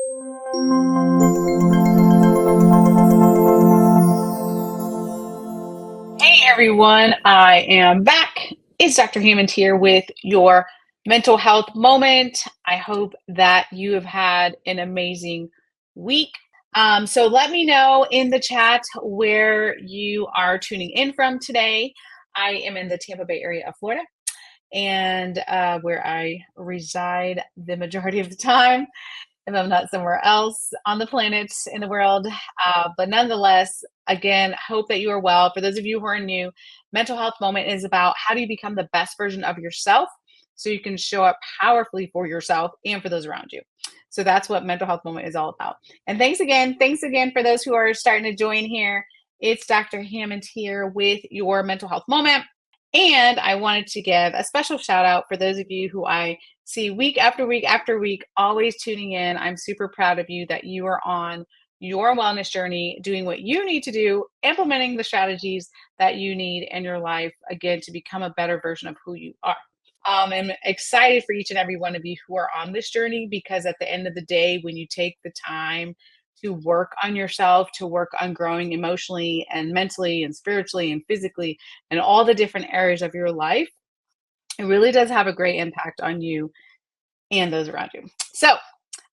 Hey everyone, I am back. It's Dr. Hammond here with your mental health moment. I hope that you have had an amazing week. So let me know in the chat where you are tuning in from today. I am in the Tampa Bay area of Florida and where I reside the majority of the time if I'm not somewhere else on the planet in the world. But nonetheless, again, hope that you are well. For those of you who are new, mental health moment is about how do you become the best version of yourself so you can show up powerfully for yourself and for those around you. So that's what mental health moment is all about. And thanks again. Thanks again for those who are starting to join here. It's Dr. Hammond here with your mental health moment. And I wanted to give a special shout out for those of you who I see week after week after week, always tuning in. I'm super proud of you that you are on your wellness journey, doing what you need to do, implementing the strategies that you need in your life, again, to become a better version of who you are. I'm excited for each and every one of you who are on this journey because at the end of the day, when you take the time to work on yourself, to work on growing emotionally and mentally and spiritually and physically and all the different areas of your life, it really does have a great impact on you and those around you. So,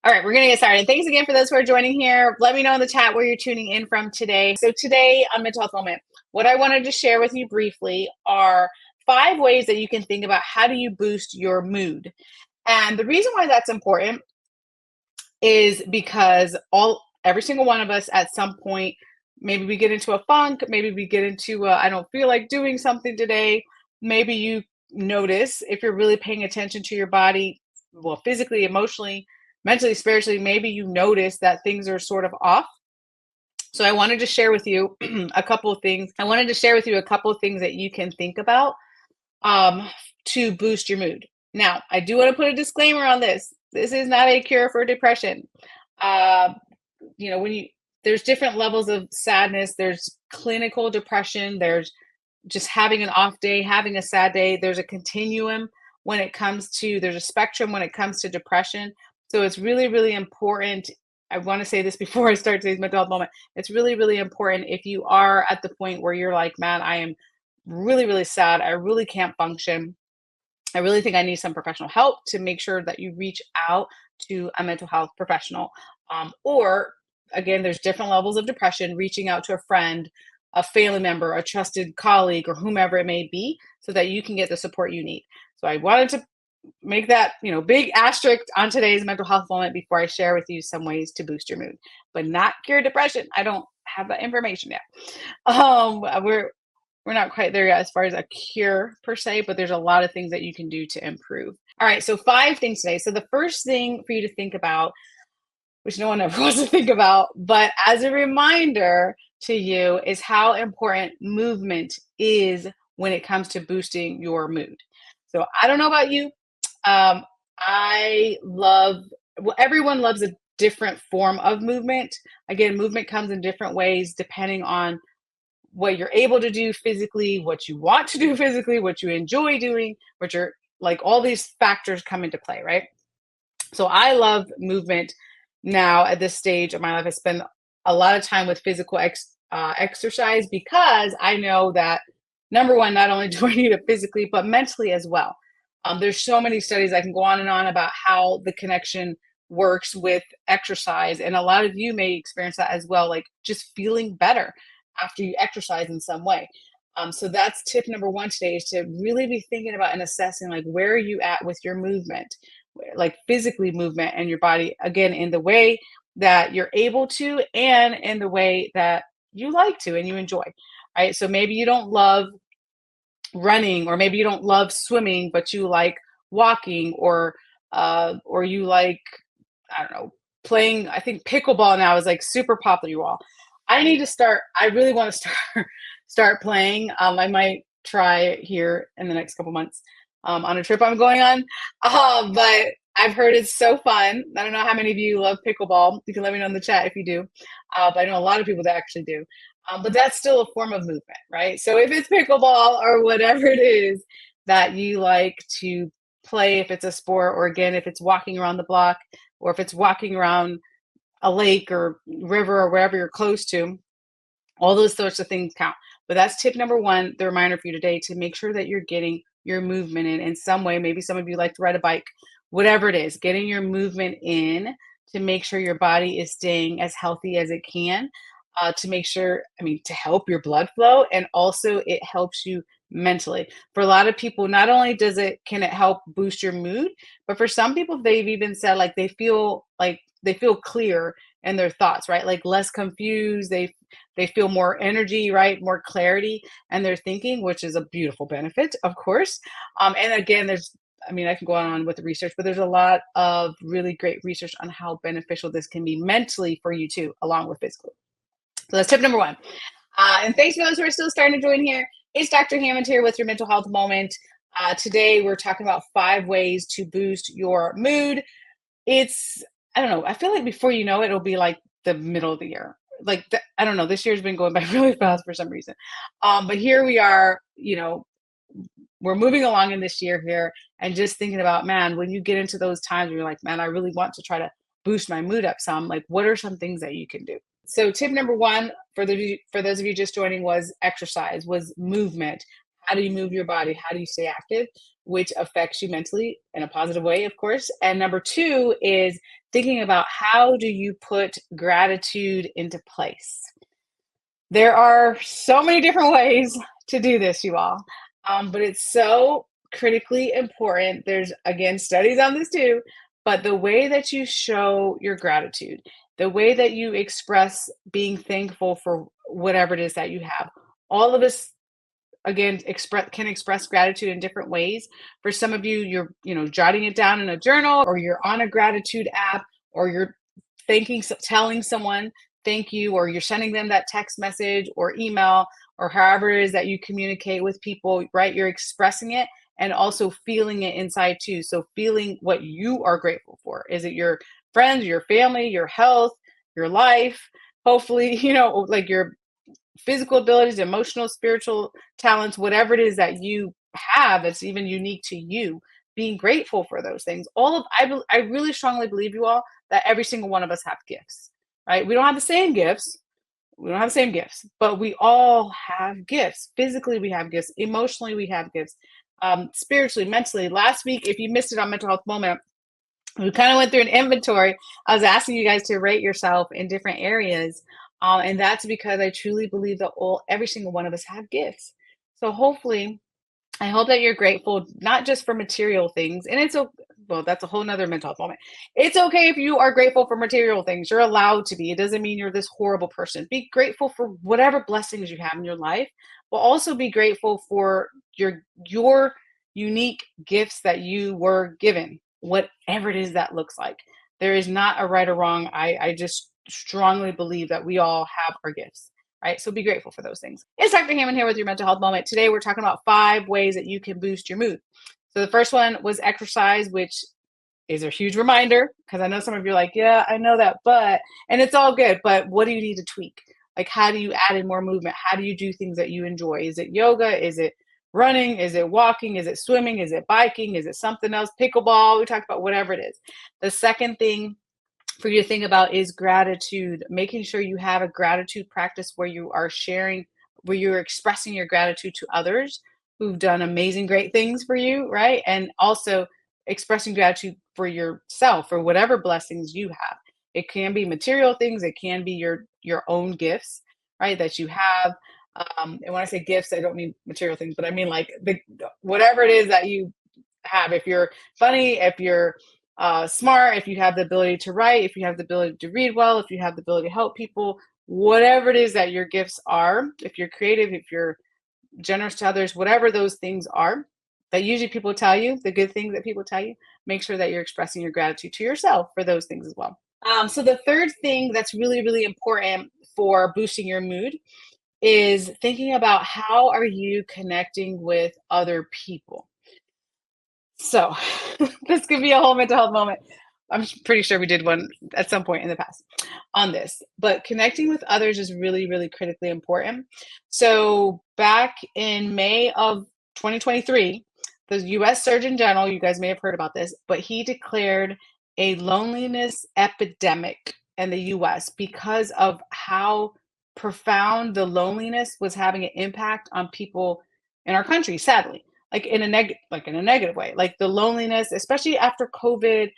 all right, we're going to get started. Thanks again for those who are joining here. Let me know in the chat where you're tuning in from today. So, today on Mental Health Moment, what I wanted to share with you briefly are 5 ways that you can think about how do you boost your mood. And the reason why that's important is because every single one of us at some point, maybe we get into a funk, maybe we get into I don't feel like doing something today. Maybe you notice if you're really paying attention to your body, well, physically, emotionally, mentally, spiritually, maybe you notice that things are sort of off. So I wanted to share with you a couple of things. I wanted to share with you a couple of things that you can think about um, to boost your mood. Now, I do want to put a disclaimer on this. This is not a cure for depression. Uh, when there's different levels of sadness. There's clinical depression. There's just having an off day, having a sad day. There's a continuum when it comes to, there's a spectrum when it comes to depression. So it's really, really important. I want to say this before I start today's mental health moment. It's really, really important if you are at the point where you're like, man, I am really, really sad. I really can't function. I really think I need some professional help to make sure that you reach out to a mental health professional. Or again, there's different levels of depression, reaching out to a friend, a family member, a trusted colleague, or whomever it may be, so that you can get the support you need. So I wanted to make that, big asterisk on today's mental health moment before I share with you some ways to boost your mood, but not cure depression. I don't have that information yet. We're not quite there yet as far as a cure per se, but there's a lot of things that you can do to improve. All right, so 5 things today. So the first thing for you to think about, which no one ever wants to think about, but as a reminder to you, is how important movement is when it comes to boosting your mood. So I don't know about you. I love, well, everyone loves a different form of movement. Again, movement comes in different ways depending on what you're able to do physically, what you want to do physically, what you enjoy doing, what you're like, all these factors come into play, right? So I love movement now at this stage of my life. I spend a lot of time with physical exercise because I know that number one, not only do I need it physically, but mentally as well. There's so many studies I can go on and on about how the connection works with exercise. And a lot of you may experience that as well, like just feeling better after you exercise in some way. So that's tip number 1 today, is to really be thinking about and assessing, like, where are you at with your movement, like physically movement and your body, again, in the way that you're able to and in the way that you like to and you enjoy, right? So maybe you don't love running, or maybe you don't love swimming, but you like walking, or you like, I don't know, playing. I think pickleball now is like super popular, you all. I really want to start playing. I might try it here in the next couple months on a trip I'm going on. But I've heard it's so fun. I don't know how many of you love pickleball. You can let me know in the chat if you do. But I know a lot of people that actually do. But that's still a form of movement, right? So if it's pickleball or whatever it is that you like to play, if it's a sport, or again, if it's walking around the block, or if it's walking around a lake or river or wherever you're close to, all those sorts of things count. But that's tip number one, the reminder for you today to make sure that you're getting your movement in some way. Maybe some of you like to ride a bike, whatever it is, getting your movement in to make sure your body is staying as healthy as it can. To make sure, I mean, to help your blood flow, and also it helps you mentally. For a lot of people, not only can it help boost your mood, but for some people, they've even said like they feel clear in their thoughts, right? Like less confused. They feel more energy, right? More clarity and their thinking, which is a beautiful benefit, of course. And again, I mean, I can go on with the research, but there's a lot of really great research on how beneficial this can be mentally for you too, along with physically. So that's tip number one. And thanks for those who are still starting to join here. It's Dr. Hammond here with your mental health moment. Today, we're talking about 5 ways to boost your mood. It's, I don't know, I feel like before you know it, it'll be like the middle of the year. I don't know, this year's been going by really fast for some reason. But here we are, we're moving along in this year here and just thinking about, man, when you get into those times where you're like, man, I really want to try to boost my mood up some, like, what are some things that you can do? So tip number one for those of you just joining was exercise, was movement. How do you move your body? How do you stay active? Which affects you mentally in a positive way, of course. And number two is thinking about how do you put gratitude into place. There are so many different ways to do this, you all, but it's so critically important. There's, again, studies on this too, but the way that you show your gratitude, the way that you express being thankful for whatever it is that you have, all of us, again, can express gratitude in different ways. For some of you, you're jotting it down in a journal, or you're on a gratitude app, or you're telling someone thank you, or you're sending them that text message or email, or however it is that you communicate with people, right? You're expressing it and also feeling it inside too. So feeling what you are grateful for. Is it your friends, your family, your health, your life? Hopefully, like your physical abilities, emotional, spiritual talents, whatever it is that you have that's even unique to you, being grateful for those things. I really strongly believe, you all, that every single one of us have gifts, right? We don't have the same gifts. We don't have the same gifts, but we all have gifts. Physically, we have gifts. Emotionally, we have gifts. Spiritually, mentally. Last week, if you missed it on Mental Health Moment, we kind of went through an inventory. I was asking you guys to rate yourself in different areas. And that's because I truly believe that every single one of us have gifts. So hopefully, I hope that you're grateful, not just for material things. And well, that's a whole nother mental health moment. It's okay if you are grateful for material things. You're allowed to be. It doesn't mean you're this horrible person. Be grateful for whatever blessings you have in your life, but also be grateful for your unique gifts that you were given, whatever it is that looks like. There is not a right or wrong. I just strongly believe that we all have our gifts. Right? So be grateful for those things. It's Dr. Hammond here with your mental health moment. Today we're talking about 5 ways that you can boost your mood. So the first one was exercise, which is a huge reminder, because I know some of you are like, yeah, I know that, and it's all good, but what do you need to tweak? Like, how do you add in more movement? How do you do things that you enjoy? Is it yoga? Is it running? Is it walking? Is it swimming? Is it biking? Is it something else? Pickleball? We talked about whatever it is. The second thing for you to think about is gratitude, making sure you have a gratitude practice where you are sharing, where you're expressing your gratitude to others who've done amazing, great things for you, right? And also expressing gratitude for yourself, for whatever blessings you have. It can be material things, it can be your own gifts, right? That you have. And when I say gifts, I don't mean material things, but I mean like whatever it is that you have. If you're funny, if you're smart, if you have the ability to write, if you have the ability to read well, if you have the ability to help people, whatever it is that your gifts are, if you're creative, if you're generous to others, whatever those things are that usually people tell you, the good things that people tell you, make sure that you're expressing your gratitude to yourself for those things as well. So the third thing that's really, really important for boosting your mood is thinking about how are you connecting with other people. So this could be a whole mental health moment. I'm pretty sure we did one at some point in the past on this, but connecting with others is really, really critically important. So back in May of 2023, the US Surgeon General, you guys may have heard about this, but he declared a loneliness epidemic and the US because of how profound the loneliness was having an impact on people in our country, sadly. Like in a negative way. Like the loneliness, especially after COVID.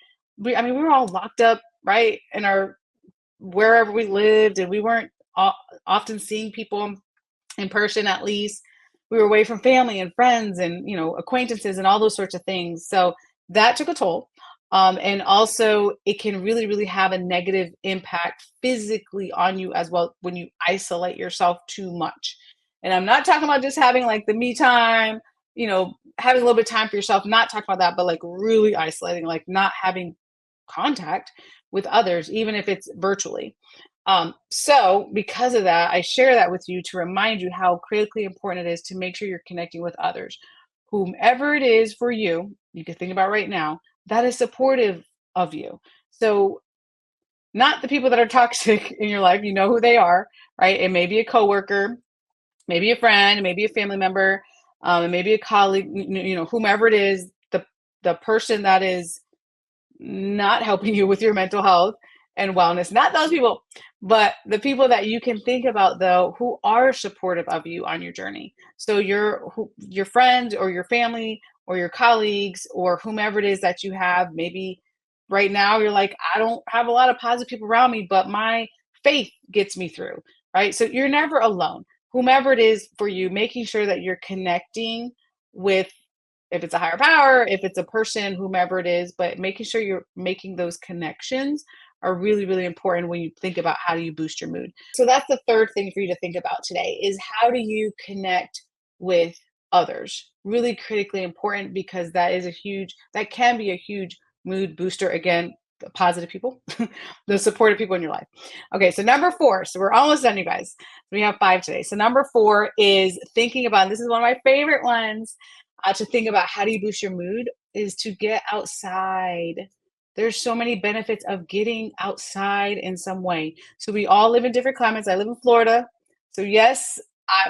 I mean, we were all locked up, right? In our wherever we lived, and we weren't often seeing people in person, at least. We were away from family and friends and, acquaintances and all those sorts of things. So that took a toll. And also, it can really, really have a negative impact physically on you as well when you isolate yourself too much. And I'm not talking about just having like the me time, having a little bit of time for yourself, not talking about that, but like really isolating, like not having contact with others, even if it's virtually. So because of that, I share that with you to remind you how critically important it is to make sure you're connecting with others, whomever it is for you. You can think about right now that is supportive of you. So not the people that are toxic in your life, you know who they are, right? It may be a coworker, maybe a friend, maybe a family member, and maybe a colleague, whomever it is, the person that is not helping you with your mental health and wellness. Not those people, but the people that you can think about though who are supportive of you on your journey. So your friends or your family or your colleagues or whomever it is that you have. Maybe right now you're like, I don't have a lot of positive people around me, but my faith gets me through, right? So you're never alone. Whomever it is for you, making sure that you're connecting with, if it's a higher power, if it's a person, whomever it is, but making sure you're making those connections are really, really important when you think about how do you boost your mood. So that's the third thing for you to think about today is how do you connect with others? Really critically important because that can be a huge mood booster. Again, the positive people, the supportive people in your life. Okay, so number 4. So we're almost done, you guys. We have 5 today. So number 4 is thinking about, and this is one of my favorite ones, to think about how do you boost your mood is to get outside. There's so many benefits of getting outside in some way. So we all live in different climates. I live in Florida. So yes,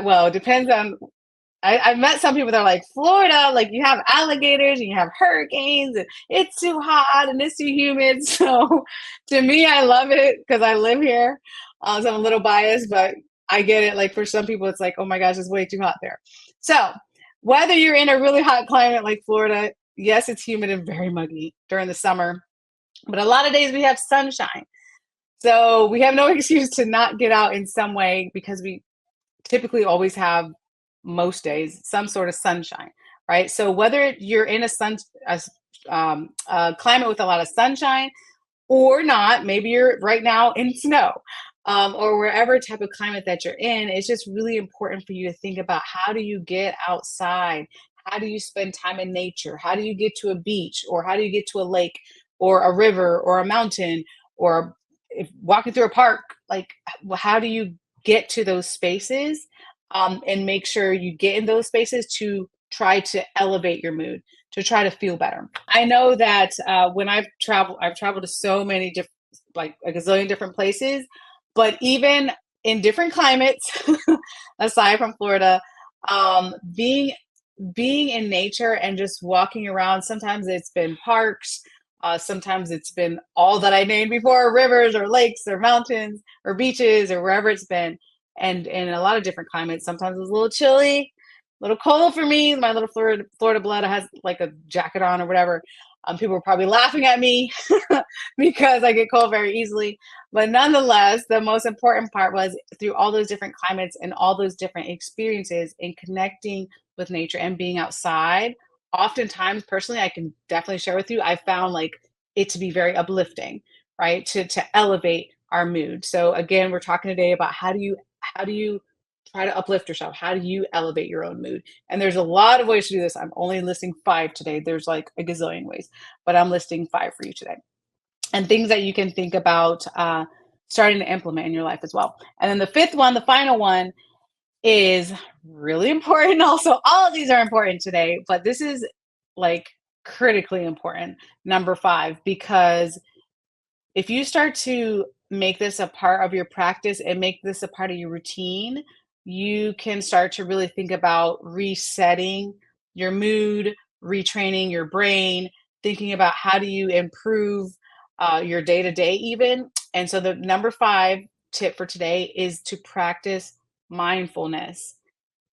well, it depends on, I've met some people that are like, Florida, like you have alligators and you have hurricanes and it's too hot and it's too humid. So to me, I love it because I live here. So I'm a little biased, but I get it. Like for some people, it's like, oh my gosh, it's way too hot there. So whether you're in a really hot climate like Florida, yes, it's humid and very muggy during the summer, but a lot of days we have sunshine. So we have no excuse to not get out in some way because we typically always have, most days, some sort of sunshine, right? So whether you're in a climate with a lot of sunshine or not, maybe you're right now in snow, or wherever type of climate that you're in, it's just really important for you to think about how do you get outside? How do you spend time in nature? How do you get to a beach, or how do you get to a lake or a river or a mountain, or if walking through a park? Like, how do you get to those spaces, and make sure you get in those spaces to try to elevate your mood, to try to feel better. I know that when I've traveled to so many different, like a gazillion different places, but even in different climates, aside from Florida, being in nature and just walking around. Sometimes it's been parks. Sometimes it's been all that I named before, rivers or lakes or mountains or beaches or wherever it's been. And in a lot of different climates, sometimes it's a little chilly, a little cold for me. My little Florida blood has like a jacket on or whatever. People are probably laughing at me because I get cold very easily. But nonetheless, the most important part was through all those different climates and all those different experiences in connecting with nature and being outside. Oftentimes, personally, I can definitely share with you, I found like it to be very uplifting, right? To elevate our mood. So again, we're talking today about how do you try to uplift yourself? How do you elevate your own mood? And there's a lot of ways to do this. I'm only listing 5 today. There's like a gazillion ways, but I'm listing 5 for you today. And things that you can think about starting to implement in your life as well. And then the 5th one, the final one, is really important. Also, all of these are important today, but this is like critically important. Number 5, because if you start to make this a part of your practice and make this a part of your routine, you can start to really think about resetting your mood, retraining your brain, thinking about how do you improve your day to day, even, And so the number 5 tip for today is to practice mindfulness.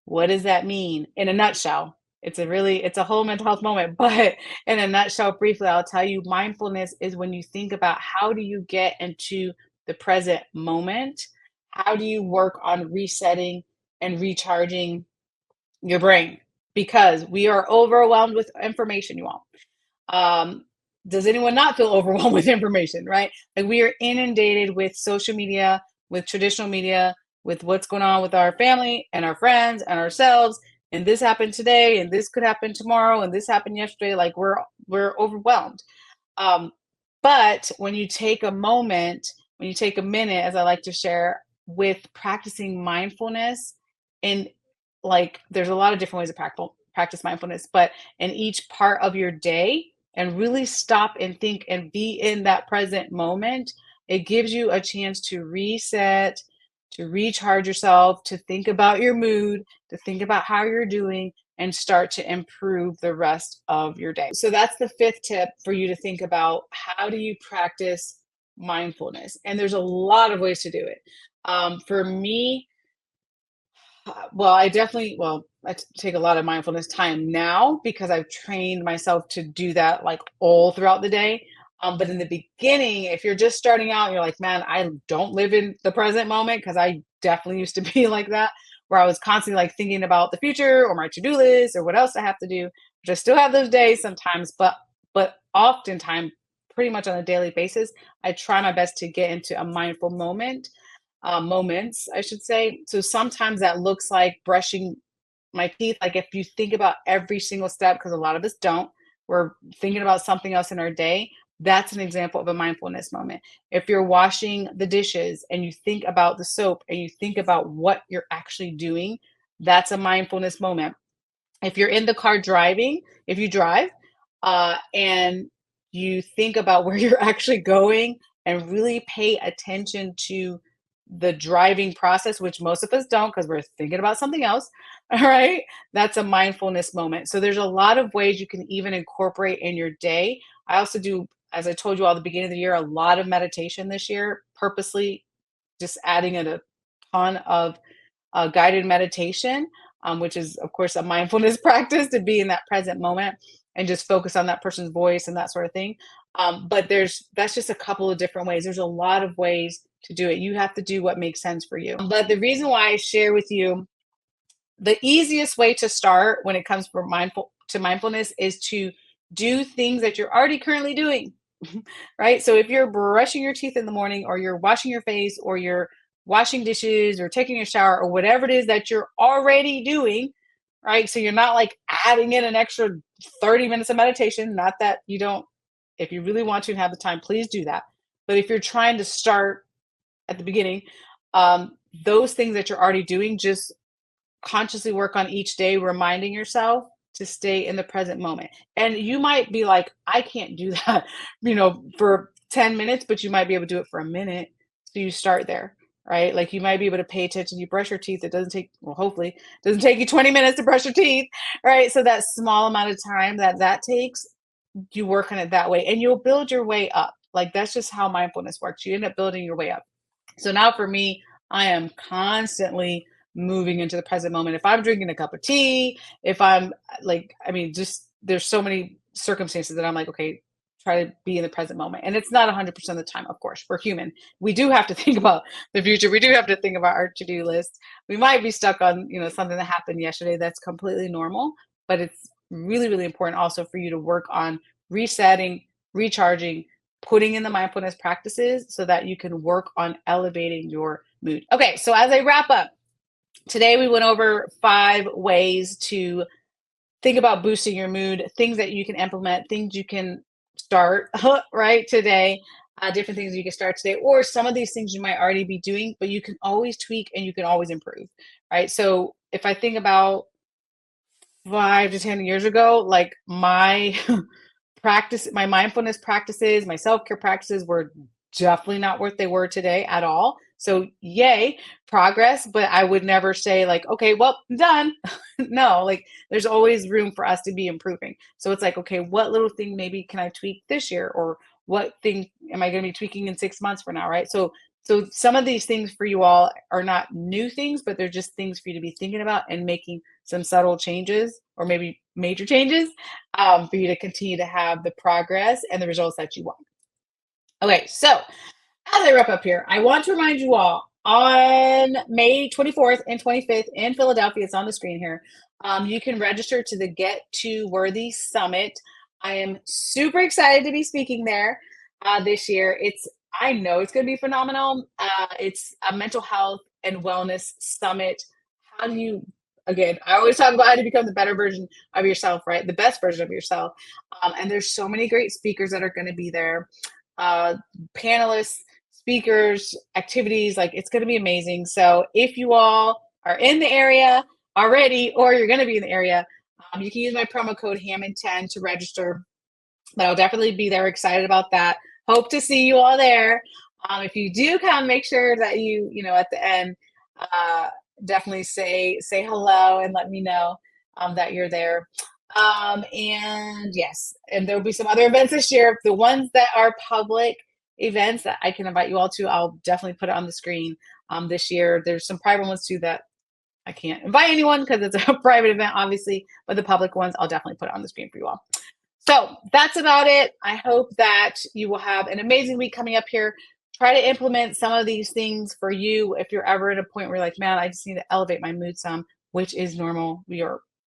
What does that mean in a nutshell? It's a whole mental health moment, but in a nutshell, briefly, I'll tell you mindfulness is when you think about how do you get into the present moment? How do you work on resetting and recharging your brain? Because we are overwhelmed with information, you all. Um, does anyone not feel overwhelmed with information, right? Like we are inundated with social media, with traditional media, with what's going on with our family and our friends and ourselves. And this happened today, and this could happen tomorrow, and this happened yesterday. Like we're overwhelmed. Um, but when you take a moment, when you take a minute, as I like to share, with practicing mindfulness, and like there's a lot of different ways to practice mindfulness, but in each part of your day, and really stop and think and be in that present moment, it gives you a chance to reset, to recharge yourself, to think about your mood, to think about how you're doing, and start to improve the rest of your day. So that's the 5th tip for you to think about. How do you practice mindfulness? And there's a lot of ways to do it. For me, I take a lot of mindfulness time now because I've trained myself to do that like all throughout the day. But in the beginning, if you're just starting out, and you're like, man, I don't live in the present moment because I definitely used to be like that, where I was constantly like thinking about the future or my to-do list or what else I have to do, which I still have those days sometimes, but oftentimes, pretty much on a daily basis, I try my best to get into a mindful moments, I should say. So sometimes that looks like brushing my teeth. Like if you think about every single step, because a lot of us don't, we're thinking about something else in our day. That's an example of a mindfulness moment. If you're washing the dishes and you think about the soap and you think about what you're actually doing, that's a mindfulness moment. If you're in the car driving, if you drive, and you think about where you're actually going and really pay attention to the driving process, which most of us don't because we're thinking about something else, all right? That's a mindfulness moment. So there's a lot of ways you can even incorporate in your day. I also do, as I told you all at the beginning of the year, a lot of meditation this year, purposely just adding in a ton of guided meditation, which is, of course, a mindfulness practice to be in that present moment and just focus on that person's voice and that sort of thing. But that's just a couple of different ways. There's a lot of ways to do it. You have to do what makes sense for you. But the reason why I share with you the easiest way to start when it comes for mindfulness is to do things that you're already currently doing. Right? So if you're brushing your teeth in the morning or you're washing your face or you're washing dishes or taking a shower or whatever it is that you're already doing, right? So you're not like adding in an extra 30 minutes of meditation, not that you don't, if you really want to have the time, please do that. But if you're trying to start at the beginning, those things that you're already doing, just consciously work on each day, reminding yourself to stay in the present moment. And you might be like, I can't do that, for 10 minutes, but you might be able to do it for a minute. So you start there, right? Like you might be able to pay attention. You brush your teeth. It doesn't take, well, hopefully, it doesn't take you 20 minutes to brush your teeth, right? So that small amount of time that takes, you work on it that way and you'll build your way up. Like that's just how mindfulness works. You end up building your way up. So now for me, I am constantly moving into the present moment. If I'm drinking a cup of tea, if I'm like, I mean, just there's so many circumstances that I'm like, okay, try to be in the present moment. And it's not 100% of the time, of course. We're human. We do have to think about the future. We do have to think about our to-do list. We might be stuck on, something that happened yesterday. That's completely normal, but it's really, really important also for you to work on resetting, recharging, putting in the mindfulness practices so that you can work on elevating your mood. Okay, so as I wrap up, today we went over 5 ways to think about boosting your mood, things that you can implement, things you can start right today, different things you can start today, or some of these things you might already be doing, but you can always tweak and you can always improve, right? So if I think about 5 to 10 years ago, like my my mindfulness practices, my self-care practices were definitely not what they were today at all. So yay, progress, but I would never say like, okay, well, I'm done. No, like there's always room for us to be improving. So it's like, okay, what little thing maybe can I tweak this year? Or what thing am I going to be tweaking in 6 months from now, right? So some of these things for you all are not new things, but they're just things for you to be thinking about and making some subtle changes or maybe major changes, for you to continue to have the progress and the results that you want. Okay, so as I wrap up here, I want to remind you all on May 24th and 25th in Philadelphia, it's on the screen here. You can register to the Get to Worthy Summit. I am super excited to be speaking there this year. I know it's going to be phenomenal. It's a mental health and wellness summit. How do you, again, I always talk about how to become the better version of yourself, right? The best version of yourself. And there's so many great speakers that are going to be there, uh, panelists, speakers, activities. Like it's going to be amazing. So if you all are in the area already, or you're going to be in the area, you can use my promo code Hammond10 to register. But I'll definitely be there. Excited about that. Hope to see you all there. If you do come, make sure that at the end, uh, definitely say hello and let me know that you're there. And yes, and there'll be some other events this year. The ones that are public events that I can invite you all to, I'll definitely put it on the screen this year. There's some private ones too that I can't invite anyone because it's a private event, obviously, but the public ones, I'll definitely put it on the screen for you all. So that's about it. I hope that you will have an amazing week coming up here. Try to implement some of these things for you if you're ever at a point where you're like, man, I just need to elevate my mood some, which is normal.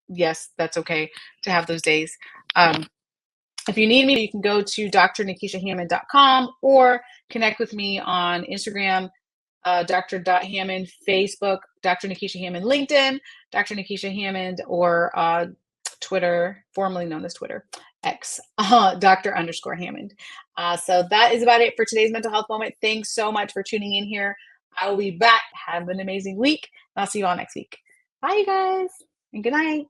Yes, that's okay to have those days. If you need me, you can go to drnekeshiahammond.com or connect with me on Instagram, Dr. Hammond, Facebook, Dr. Nekeshia Hammond, LinkedIn, Dr. Nekeshia Hammond, or Twitter, formerly known as Twitter, X, Dr._Hammond. So that is about it for today's mental health moment. Thanks so much for tuning in here. I will be back. Have an amazing week. And I'll see you all next week. Bye, you guys, and good night.